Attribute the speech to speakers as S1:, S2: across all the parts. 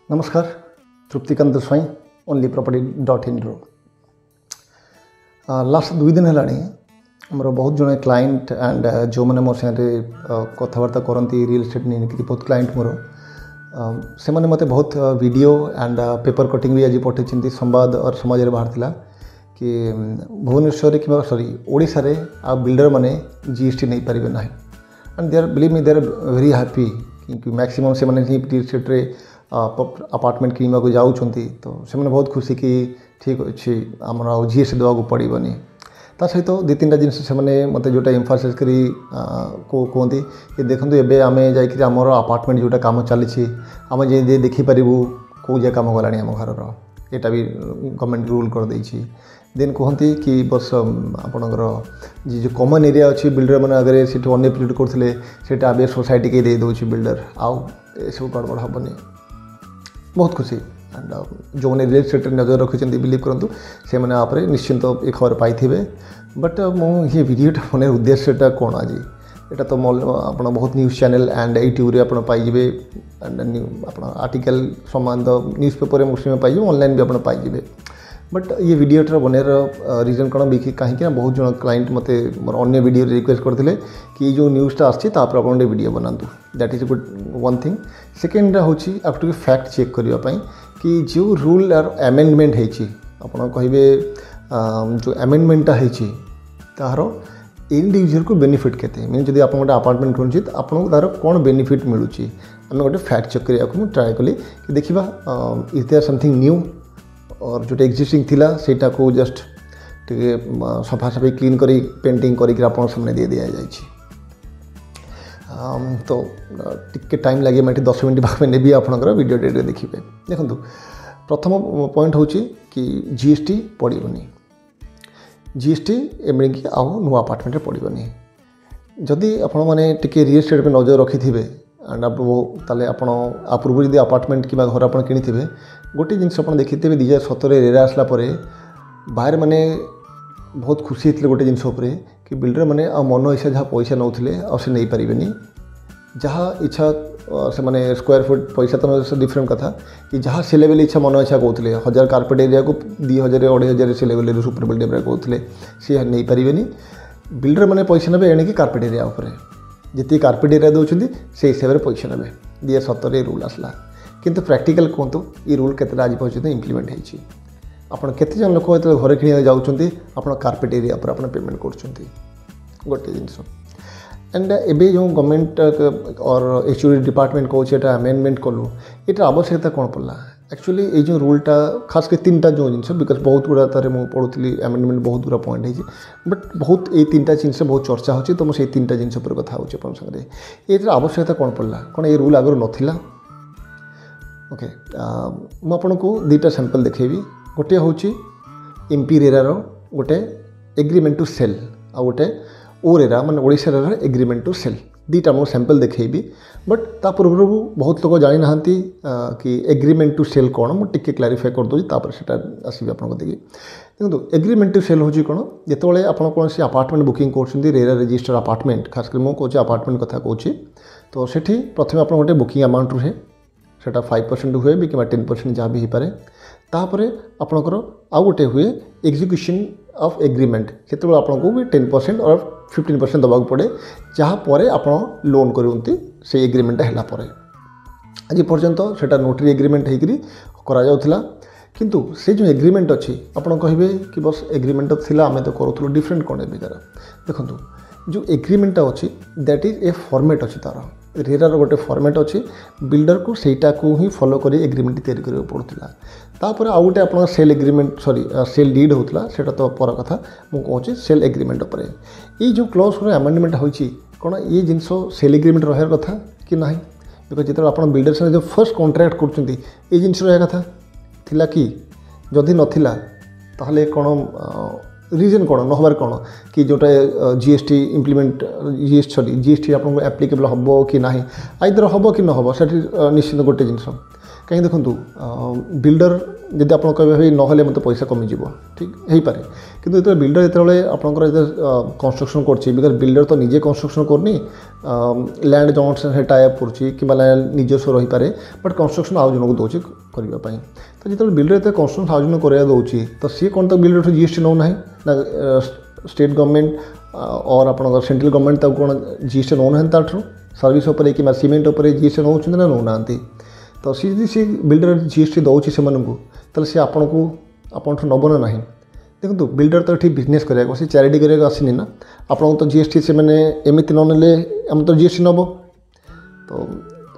S1: नमस्कार तृप्तिकांत स्वाई only property.in रो last 2 दिन है मोर बहुत जन क्लाइंट एंड जो मैंने मोर साथे कथबार्ता करती रियल एस्टेट नहीं बहुत क्लाइंट मोर से मैंने मत बहुत वीडियो एंड पेपर कटिंग भी आज पठे संवाद और समाज में बाहर था कि भुवनेश्वर कि सॉरी ओडिशा रे आ बिल्डर माने जीएसटी नहीं पारे ना and they are believe me they are very happy क्योंकि मैक्सिमम से मैंने रियल एस्टेट रे अपार्टमेंट किणवा को जाऊँगी तो से बहुत खुशी कि ठीक अच्छे आम जीएसटी देवा पड़ोनी ता सहित दु तीन जिन से मत जोटा एम्फासाइज करी कहते कि देखो ये आम जामर अपार्टमेंट जोटा कम चली आम जे देखिपर कौ जे कम गला आम घर यहाँ भी गवर्नमेंट रूल कर देछि देन कहती कि बस आपणकर जो कमन एरिया अच्छी बिल्डर मैंने अगर से अनएप्लिट करते से सोसाइटी के दे दूसरी बिल्डर आउ सब गड़बड़ हेनी बहुत खुशी एंड जो मैंने रियल एस्टेट नजर रखी बिलीव करूँ से मैंने आप निश्चिंत ये खबर पाई बट ये वीडियोटा बन उद्देश्यटा कौन आज यहाँ तो आप बहुत न्यूज़ चैनल एंड यूट्यूब आप पाइबे एंड आप आर्टिकल समान न्यूज़ पेपर मुस्लिम पाइबे ऑनलाइन भी आप पाइबे बट ये वीडियोटा बनर रीजन कौन भी कहीं बहुत जन क्लाइंट मत मोर अन्य वीडियो रिक्वेस्ट करते कि जो न्यूज़टा आप वीडियो बनातु that is good one thing second हूँ आप फैक्ट चेक करने कि जो रूल आर अमेंडमेंट होती कहे जो अमेंडमेंटा तार एंड यूजर को बेनिफिट केते मीन जब आप गोटे अपार्टमेंट करूँ तो आपको तार कौन बेनिफिट मिलूँ आम गोटे फैक्ट चेक करने ट्राए कली कि देखा इज देयर समथिंग न्यू और जो एग्जिस्टिंग थिला सेटा को जस्ट टे सफा सफाई क्लीन करी पेंटिंग करी आप सामने दे दिया जाए तो टिके टाइम लगे मैं 10 मिनट पाखे नेबी आपंकर वीडियो डेटे देखिए देखो प्रथम पॉइंट हूँ कि जीएसटी पड़ोनी जीएसटी एमणिकी आउ नुआ अपार्टमेंट पड़ोनी जदि आपण मैंने टिके रियल एस्टेट पे नजर रखि थे एंड ताले आपण आ पूर्व जब अपार्टमेंट कि घर आप किनी गोटे जिन देखी थे 2017 रेरा आसला बाहर मैंने बहुत खुशी होते गोटे जिन कि बिल्डर मैंने मन इच्छा जहाँ पैसा नौले आसे नहीं पारे जहाँ इच्छा से मैंने स्क्वायर फुट पैसा तो डिफरेंट कथा कि जहाँ से लेवल इच्छा मन इच्छा कहते 1000 कार्पेट एरिया को 2000 2500 से लेवल सुपर बिल्डिंग कहते सी नहीं पारे बिल्डर मैंने पैसा ने एणिकी कार्पेट एरिया जी कार्पेट एरिया दौरान से हिसाब से पैसा ने 2017 रूल आसला किंतु प्रैक्टिकल कहतु ये रूल केते आज पर्यटन इम्प्लीमेंट होती आपड़ केते जन लोक जो घर किणा जाऊँच आप कार्पेट एरिया पर आप पेमेंट कर गोटे जिनस एंड एबे जो गवर्नमेंट और एचओडी डिपार्टमेंट कौन अमेंडमेंट कलु ये आवश्यकता कौन पड़ा एक्चुअली ये जो रूलटा खास कर 3टा जो जिन बिकज बहुत गुड़ा तारे मुझे पढ़ुली अमेंडमेंट बहुत गुड़ा पॉइंट है बट बहुत ये 3टा जिनस बहुत चर्चा होची तो मुझे 3टा जिनस पर कथा होची अपन संगे ये आवश्यकता कौन पड़ा कौन ये रूल आगर नथिला ओके मु आपको 2टा सैंपल देखेबी गोटे हूँ एमपी रेरार गोटे एग्रीमेंट टू सेल आ गोटे ओ रेरा माने Odisha RERA agreement to sell 2टा मो सैंपल देखेबी बट ता पूर्व बहुत लोग जानी ना कि एग्रीमेंट टू सेल कौन मुझे टिके क्लारीफाई कर दूसरी तापर से आसबि आपको देखिए देखो एग्रीमेंट टू सेल हूँ कौन जिते आप कौन से अपार्टमेंट बुकिंग कर रेरा रजिस्टर अपार्टमेंट खासकर मुझे कौन अपार्टमेंट कथा कौन तो सेठी प्रथम आप गोटे बुकिंग अमाउंट रुहे से 5% हुए भी कि 10% जहाँ भी हो पाए तापर आपणकर आउ गोटे हुए एग्जीक्यूशन ऑफ एग्रीमेंट से आपको भी 10% और 15% दबाक पड़े जहाँपर आप लोन करते से एग्रीमेंट है आज पर्यंत से नोटरी एग्रीमेंट होता किंतु से जो एग्रीमेंट अच्छी आपड़ कहे कि बस एग्रीमेंट थिला आम तो करूँ डिफरेंट कौन एबिकार देखो जो एग्रीमेंटा अच्छी दैट इज ए फॉर्मेट अच्छी तार रेरार गोटे फॉर्मेट अच्छी बिल्डर को सहीटा को ही फॉलो कर एग्रीमेंट तैयारी करा पड़ूला तापर आउ गोटे आप sale agreement sorry sale deed होता से तो पर कथा मुझे कहूँ सेल एग्रीमेंट उपर ये जो क्लॉज अमेंडमेंट होती कौन ये जिनस सेल एग्रीमेंट रहा कथा कि ना बिकज जो आप बिल्डर साथ जो फर्स्ट कॉन्ट्रैक्ट कर जिनस रहा कथा थिला कि जदि नथिला ताहले कौन रीजन कौन नहबार कौन कि जोटा जीएसटी इम्प्लीमेंट जीएसटी आपको एप्लिकेबल हम कि ना आइदर हम कि न हम से निश्चित गोटे जिनस कहीं देखो बिल्डर जब आप कहे ना मत पैसा कमिज ठीक हो पारे कि जो बिल्डर जो आपंकर कंस्ट्रक्शन कर बिकज बिल्डर तो निजे कंस्ट्रक्शन करनी लैंड जौन से टाइप कर निजस्व रही पारे बट कंस्ट्रक्शन आउ जन को दूसरी करने तो जो बिल्डर ये कंस्ट्रक्शन आउ जन करा दूसरी तो सी कौन तो बिल्डर ठूँ जीएसटी नौ ना स्टेट गवर्नमेंट और आप सेंट्रल गवर्नमेंट कौन जीएसटी नौ ना ताठू सर्विस उपर कि सीमेंट उपर जीएसटी नौ ना नौना तो सी बिल्डर जीएसटी दौर से तो सी आपन को आपठू नब ना ना देखो बिल्डर तो ये बिजनेस कराया सी चैरिटी कराया आसनी ना आपन तो जीएसटी से मैंने एमती नने आम तो जीएसटी नब तो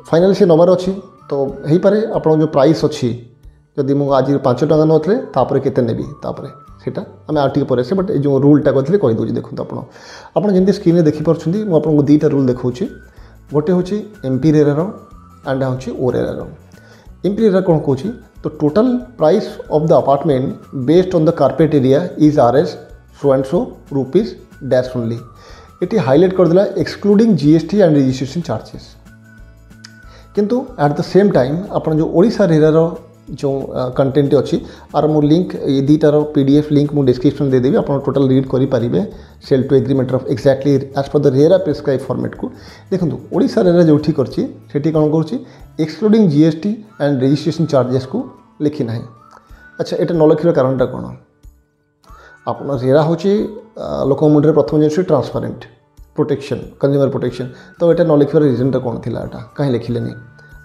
S1: फाइनाली सी नबार अच्छी तो हो पारे आप जो प्राइस अच्छी जदि मुझे आज 5 टका नौले तापर केते नेबी तापर सेटा आम आगे पर आसे बट जो रूलटा कहते कहीदे देखो आप जमी स्क्रीन में देखिपुं मुझे दुईटा रूल देखा गोटे हूँ एम्पिरेरा एंड हूँ ओरेरा एम्पिरेरा कौन कौन तो total price of the apartment based on the carpet area is RS so and so rupees dash only ये हाईलाइट करदेला excluding GST and registration charges किंतु एट द सेम टाइम आप जो ओडिशा रेरार जो कंटेंट अच्छी आर मो लिंक ये दुईटार पीडीएफ लिंक मुझे डिस्क्रिप्शन दे देवी आप टोटल रीड करेंगे sale to agreement of exactly as per the RERA prescribe format को देखो ओडिशा रेरा जो कर कौन कर excluding GST and registration charges को लिखी ना अच्छा ये न लिखा कारणटा कौन आप रेरा हूँ लोक मुंडे प्रथम जिन ट्रांसपेरेंट प्रोटेक्शन कंज्यूमर प्रोटेक्शन तो ये न लिखार रिजनटा कौन थी कहीं लिखिले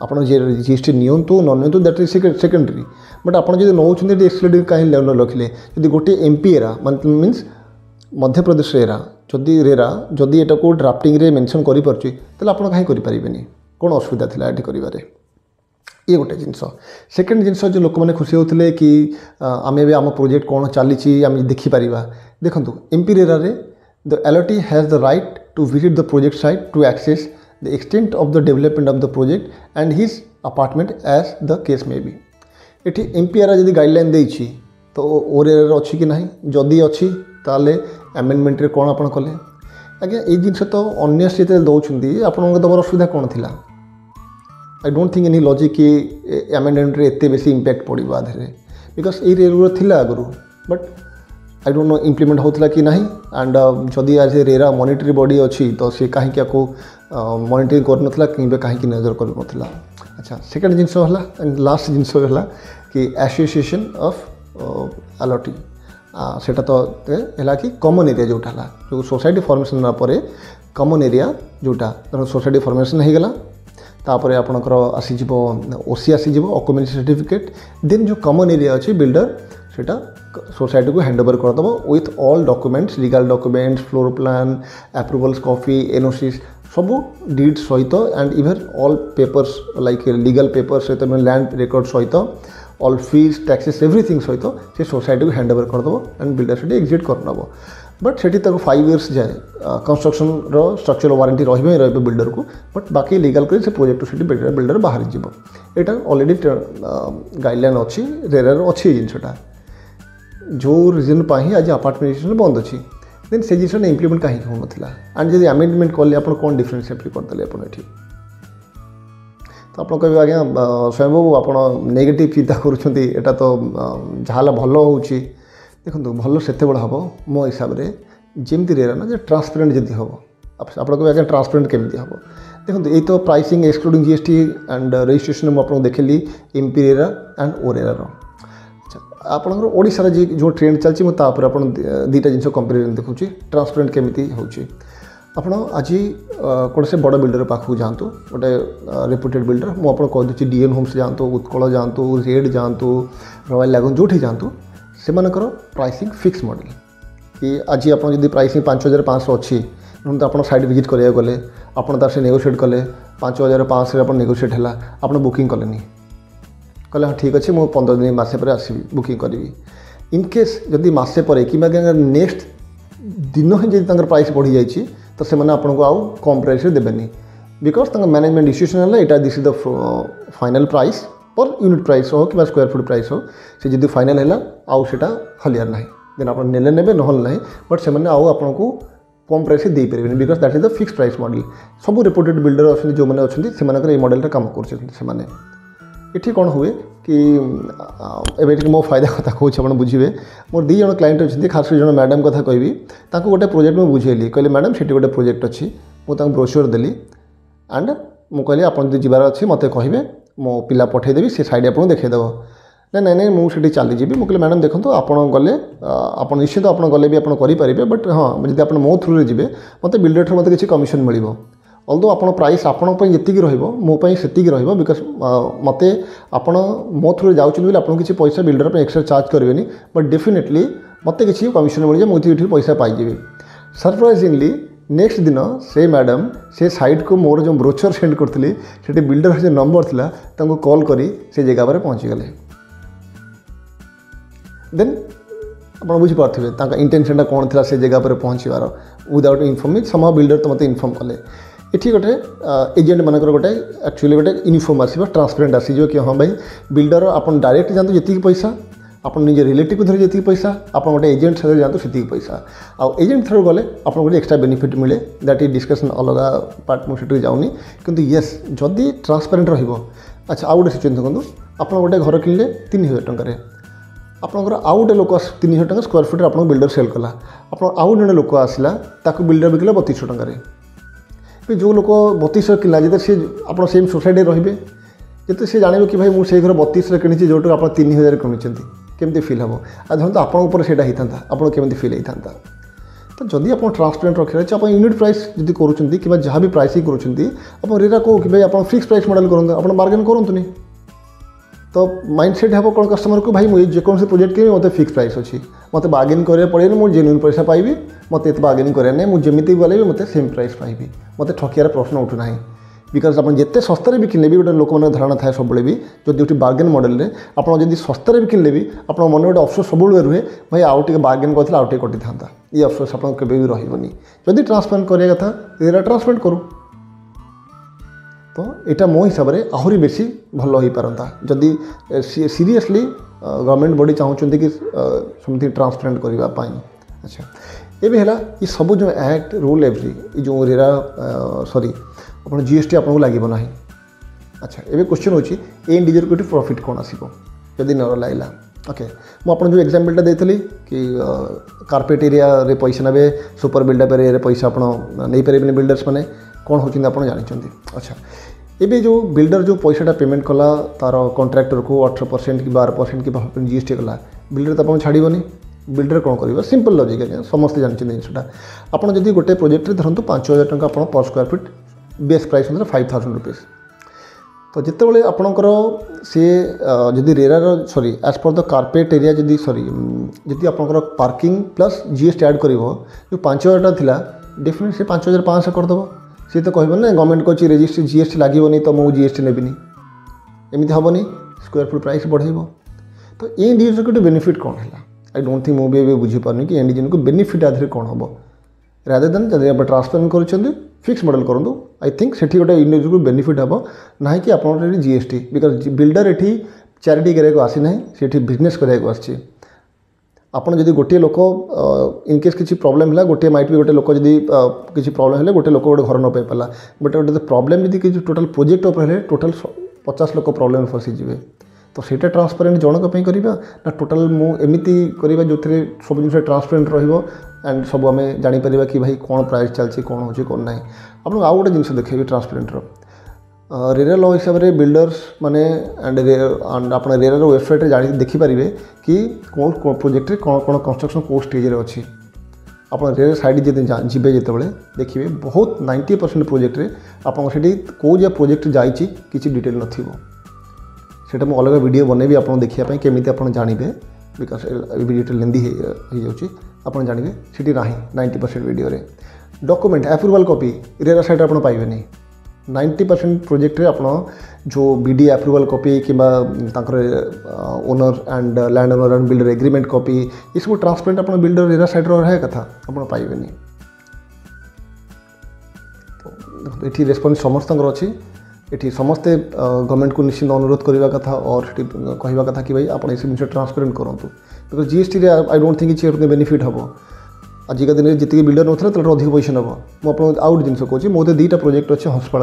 S1: आप जीएसटी नियंतु न नियंतु दैट इज सेकेंडरी बट आप नौकरी एक्सक्लूडिंग कहीं न लिखिले जब गोटे MP era means Madhya Pradesh RERA जदि रेरा जदि एटा को ड्राफ्टिंग रे मेंशन करि परछि तले आपण काहे करि परिबेनी कोन असुविधा थिला एटी करिवारे ये गोटे जिनस सेकेंड जिनस जो लोक मैंने खुशी होते कि आम ए आम प्रोजेक्ट कौन चली आम देखिपर देखूँ एमपी रेरा रे the allottee has the right to visit the project site to access the extent of the development of the project and his apartment as the case may be ये MP एरा जब guideline देछि तो ओरेरा अच्छी कि ना जदि अच्छी ताले अमेंडमेंट रे कौन आपन कले आज्ञा ये जिनस तो अन्य से दौरान आपन दबार असुविधा कौन थिला I don't think any logic कि अमेंडमेंट रे एते बेसी इंपैक्ट पड़ो आधे बिकज ये रेलवे थिला आगु but I don't know implement होता कि नहीं एंड जदि आज रेरा मॉनिटरी बॉडी अच्छी तो सी कहीं मॉनिटरिंग करनथला कि कहीं नजर करनथला अच्छा सेकेंड जिनस एंड लास्ट जिनस कि एसोसिएशन ऑफ एलओटी सेटा तो है कि कॉमन एरिया जोटा जो सोसाइटी फॉर्मेशन पर कॉमन एरिया जोटा सोसाइटी फॉर्मेशन हो गला तापर आपणकर आसीज ओसी आसीज ऑक्यूपेंसी सर्टिफिकेट देन जो कॉमन एरिया अच्छी बिल्डर सेटा सोसाइटी को हैंड ओवर करदेव with all documents legal documents floor plan approvals copy NOC सब डीड सहित and even all papers like legal papers सहित लैंड रिकॉर्ड सहित ऑल फीस टैक्सेस एवरीथिंग सहित से सोसाइटी को हैंड ओवर करदेव एंड बिल्डर से एग्जिट करनब बट से 5 इयर्स जाए कंस्ट्रक्शन स्ट्रक्चरल वारंटी रही बिल्डर को बट बाकी लीगल कर से प्रोजेक्ट से बिल्डर बाहर जीव यहाँ ऑलरेडी गाइडलाइन अच्छी रेरार अच्छी जिनसा जो रिजन पर आज अपार्टमेंट बंद अच्छी देन से जिन इम्प्लीमेंट कहीं होना एंड जब अमेंडमेंट कले आप कौन डिफरेंस एप्ली करदे ये तो आप कहे आज्ञा स्वयं बाबू आप नेगेटिव चिंता करुँचा तो जहाँ भल हो देखो भल से हम मो हिसाब से जमती रेरा ना ट्रांसपेरेंट जदि हम आप कहे आज्ञा ट्रांसपेरेंट केमती हम देखो ये तो pricing excluding GST and registration मुझे देखली एमपी रेरा एंड ओरेरार अच्छा आपंकर ओडिशार जो ट्रेंड चलती मुझे आप दुईटा जिन कंपेरिजन देखूँ ट्रांसपेरेंट केमती हो आप आज कौन से बड़ बिल्डर पाखक जातु गोटे रेपुटेड बिल्डर मुझे कहीदे डीएन होम्स जातु उत्कल जातु रेड जातु रॉयल लागून जो जातु से प्राइसिंग फिक्स मॉडल कि आज आप प्राइसिंग 5500 अच्छी तो आप साइट विजिट कराया गले आप नेगोशिएट कले 5500 आप नेगोशिएट है आप बुकिंग कले कहले हाँ ठीक अच्छे मुझे 15 दिन मसे पर आसवि बुकिंग करी इनकेस जदि मसे पर कि नेक्स्ट दिन ही जब प्राइस बढ़ी जाइए तो से आपको आउ कम प्राइस देवेनि बिकज मैनेजमेंट डिसीजन है यहाँ this is the final price per unit price हो कि स्क्वायर फुट प्राइस हो से जब फाइनल है आउ सेटा हलियार ना देन आप नेले ने ना बट से आपको कम प्राइस दे पारे because that is the fix price model सब रिपोर्टेड बिल्डर अच्छे जो मैंने अच्छे से मॉडल काम कर ये कौन हुए कि एवं मो फायदा कथा कौन आप बुझे मोर 2 जन क्लाइंट अच्छे खास जन मैडम कथा कहबी गोटे प्रोजेक्ट मुझे बुझेली कहली मैडम से गोटे प्रोजेक्ट अच्छी मुझे ब्रोश्योर देली एंड मुझे कहली आप जबार अच्छे मत कहे मो पिला पठेदेवी से साइड आपको देखीदेव ना नहीं नहीं मुझे चलीजी मुझे मैडम देखो आप गले आप निश्चित आप गले भी आप करेंगे बट हाँ जब आप मो थ्रू जी मत बिल्डर ठूँ मत किसी कमिशन मिल अल्दो आप प्राइस आपंपाई जी रोपाई से बिकज मत आप मो थ्रू जाऊँगी आपको किसी पैसा बिल्डर पर एक्सट्रा चार्ज करेंगे बट डेफिनेटली मत किसी कमिशन मिल जाए मुझे पैसा पाइबी सरप्राइजिंगली नेक्स्ट दिन से मैडम से साइट को मोर जो ब्रोचर सेंड करी से बिल्डर जो नंबर था कॉल करी से जगह पर पहुँची गले देन आप बुझीपारे इंटेंशन कौन थी से जगह पर पहुँचार विदाउट इनफॉर्मिंग सम बिल्डर तो मत इनफॉर्म कले ये गोटे एजेंट मानक गोटे एक्चुअली गोटे यूनिफॉर्म आस ट्रांसपेरेंट आसीज कि हाँ भाई बिल्डर आप डायरेक्ट जातु जी पैसा आप निजे रिलेटिव धरी जी पैसा आप गोटे एजेंट साथ जातु से पैसा आउ एजेंट थ्रू गले आप गोटे एक्सट्रा बेनिफिट मिले दैट इज डिस्कसन अलग पार्ट मुझे जाऊनी किंतु येस जदि ट्रांसपेरेंट रहिबो अच्छा आउ गोटे सिचुएसन देखो आप गोटे घर किनले 3000 टंकार आपंकर आउ गोटे लोक 3000 टंका स्क्वायर फुट आप बिल्डर सेल कला आप आउ जड़े लोक आसला ताकू बिल्डर बिकला 3200 टंकार जो लोक 3200 किला जिते सी आप सेम सोसाइटी रे जिते सी जानवे कि भाई मुझे घर 3200 किणी जो आप 3000 किणुंट केमती फिल हम आ धरते आपंपर से होता आपको केमती फिल होता तो जदि आप ट्रांसपेरेंट रखिए आप यूनिट प्राइस जब करुँच जहाँ भी प्राइसिंग करुँच रेरा कहो कि भाई आप फिक्स प्राइस मॉडल करूँ आप बार्गेन करूँ तो माइंडसेट हे कौन कस्टमर को भाई मुझे जेकोसी प्रोजेक्ट के मत फिक्स प्राइस अच्छी मत बार्गेन करा पड़े मुझे जेन्युइन पैसा पाइबी मत ये बार्गेन करें ना मुझे जमी गले भी मत सेम प्राइस पाइबी मत ठकियार प्रश्न उठूना बिकज आप जिते सस्तार भी किनले भी गोटे लोक मैंने धारणा थाए सब भी जब गोटे बार्गेन मॉडल आप जब सस्तार भी किनले भी आप मन गोटे अफसोस सब रुहे भाई आउ टे बार्गेन करते आउ टे कटि था ये अफसोस आप भी रही जदि ट्रांसपेरेंट कराया कथा ट्रांसपेरेंट करूँ तो यहाँ मो हिसाब से आहरी बेसी भल हो पारता जदि सीरियसली गवर्नमेंट बॉडी चाहूँगी कि समथिंग ट्रांसपेरेंट करने अच्छा ये है ये सब जो एक्ट रूल एवरी जो रेरा सॉरी आप जीएसटी आपको लगे ना अच्छा ये क्वेश्चन होची इंडिविजुअल को प्रॉफिट कौन आसो जदि न लगला ओके मुझे जो एग्जाम्पलटा देती कि कार्पेट एरिया रे पैसा ने सुपर बिल्डअप एरिया पैसा आप नहीं पारे बिल्डर्स मैंने कौन होती आप जानते अच्छा ये जो बिल्डर जो पैसाटा पेमेंट कला तार कॉन्ट्रैक्टर को 18% कि 12% कि 12% जीएसटी कला बिल्डर तो आप छाड़बनी बिल्डर कौन कर सिंपल लॉजिक है समस्त जानते जिनसा आपड़ जब गोटे प्रोजेक्ट धरतु 5000 टंका आप पर स्क्वायर फीट बेस प्राइस मतलब 5000 रुपीज तो जितेबाला आपणकर सी जदि रेरार sorry as per the carpet area जदि सॉरी जदि आपणकर पार्किंग प्लस जीएसटी ऐड कर जो 5000 था डेफिनेटली से 5500 करदेव सी तो कहना ना गवर्नमेंट को रजिस्ट्री जीएसटी लगे तो मुझे जीएसटी नेबिनी एमती हेनी स्क्वायर फुट प्राइस बढ़ेब तो ये इंडिविजुअल को बेनिफिट कौन है आई डोंट थिंक मुझे बुझीपारे कि इंडिविजुअल को बेनिफिट आधे कौन हम रादर देन जब आप ट्रांसपेरेंट कर फिक्स मॉडल करूँ आई थिंक से गोटे इंडिविजुअल को बेनिफिट हम ना कि आप जीएसटी बिकज बिल्डर ये चैरिटी कराया आसी ना से बिजनेस कराया आसी आपड़ जब गोटे लोक इनकेस किसी प्रोब्लेम है गोटे माइट भी गोटे लोक जब किसी प्रोब्लेम है गोटे लोक गोटे घर न पाई पाला बट गोटे प्रोब्लेम जब कि टोटाल प्रोजेक्ट उपर टोटाल 50 लोक प्रोब्लेम फसीजे तो सीटा ट्रांसपेरेंट जनक करवा ना टोटाल मुझे करवा जो सब जिन ट्रांसपेरेंट एंड सब आम जापर कि भाई कौन प्राइस चलती कौन हो कौन ना आपको आउ गोटे जिन देखेबी ट्रांसपेरेंट रेरा लॉ हिसाब से बिल्डर्स माने एंड आप रेरार वेबसाइट जान देखिपारे कि कौन प्रोजेक्ट कौन कौन कंस्ट्रक्शन कौ स्टेज अच्छी आप रेरा साइड जी जिते देखिए बहुत 90% प्रोजेक्ट आपको कौ जा प्रोजेक्ट जाइए किसी डिटेल नथिबो मुझे अलग वीडियो बनैबी आप देखापी केमी आप जानवे बिकज वीडियो लेंदी हो आप जानवे सीटी ना 90% video document approval copy RERA site आप पाइबे 90% प्रोजेक्ट आप जो बीडी एप्रूवाल कॉपी कि owner and land owner and builder agreement copy ये सब ट्रांसपेरेंट आप बिल्डर रेरा साइड रहा कथा आप पाइबे तो ये रेस्पॉन्स समस्त अच्छी ये समस्ते गवर्नमेंट को निश्चित अनुरोध करने कथा और कहवा कथा कि भाई आप जिन ट्रांसपेरेंट करूँ because GST I don't think benefit हम आजिका दिन में जी बिल्डर नौला तो अधिक पैसा नब मुझे आउ जिन कौन मोदे 2टा प्रोजेक्ट अच्छे हंसपाड़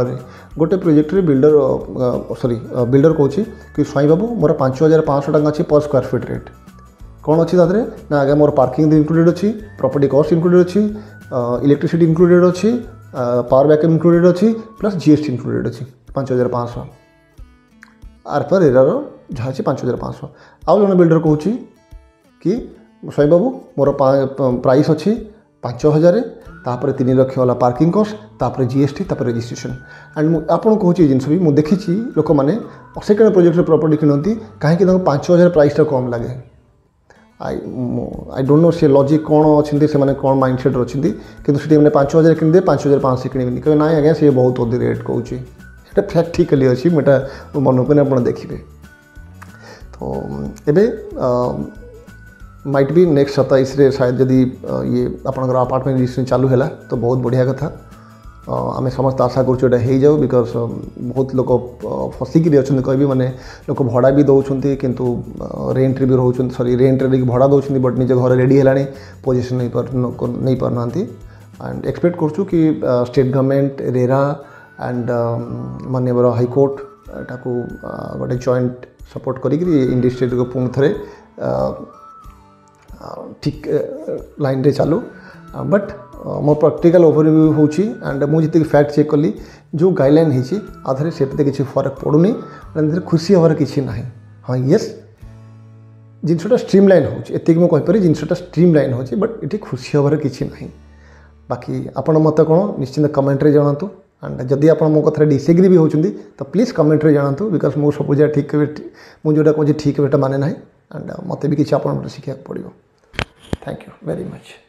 S1: गोटे प्रोजेक्ट बिल्डर सॉरी बिल्डर कौन कि स्वाई बाबू मोर 5500 टका अच्छी पर स्क्वायर फीट रेट कौन अच्छी तादे ना आगे मोर पार्किंग इनक्लूडेड अच्छी प्रॉपर्टी कॉस्ट इनक्लूडेड अच्छी इलेक्ट्रिसिटी इनक्लूडेड अच्छी पावर बैकअप इनक्लूडेड अच्छी प्लस जीएसटी इनक्लूडेड अच्छी 5500 आर पर एरार जहाँ 5500 आउ जन बिल्डर कौन कि स्वाई बाबू मोर प्राइस अच्छी 5000 तापर 3 लाख वाला पार्किंग कॉस्ट तापर जीएसटी तापर रजिस्ट्रेशन एंड आपको कहूँ जिनस भी मुझे देखी लोक मैंने सेकेंड प्रोजेक्ट प्रॉपर्टी किणती कहीं 5000 प्राइसटा कम लगे आई डोंट नो से लॉजिक कौन अच्छे से कौन माइंडसेट अच्छी कि 5000 किणदे 5500 किणवेनि कहे ना आज्ञा सी बहुत अधिक रेट कौन प्रैक्टिकली अच्छी मुझे मन को आप देखिए तो एबे माइट भी नेक्स्ट 27 रे शायद जदि ये आपनकर अपार्टमेंट रजिस्ट्रेशन चालू है तो बहुत बढ़िया कथा आम समस्त आशा करा हो जाऊ बिकज बहुत लोग फसिक अच्छा कह माने लोक भड़ा भी दौरान किंतु रेंट भी रोच सॉरी रेंट रे भड़ा दौरान बट निज घर रेडी है पोजिशन नहीं पारना एंड एक्सपेक्ट करूँ कि स्टेट गवर्नमेंट रेरा एंड माननीय हाईकोर्ट टाकू गोटे जॉइंट सपोर्ट करी इंडस्ट्री को पुणी थे ठीक लाइन रे चालू बट मो प्रैक्टिकल ओवरव्यू होची एंड मुझे फैक्ट चेक कली जो गाइडलाइन होती आधार से किसी फरक पड़ूनी खुशी हमार किसी ना हाँ येस जिनटा स्ट्रीम लाइन होती मुझे जिनटा स्ट्रीम लाइन हो बट ये खुशी हमार किसी ना बाकी आपण मत कौन निश्चिंत कमेंट रे जनातु एंड जदि आप मो कथा डिसएग्री भी होती तो प्लीज कमेंट रे जनातु बिकज मुझे सब जगह ठीक मुझे जोटा कहूँ ठीक माने ना एंड मत भी किसी आप शिखा पड़ो थैंक यू वेरी मच।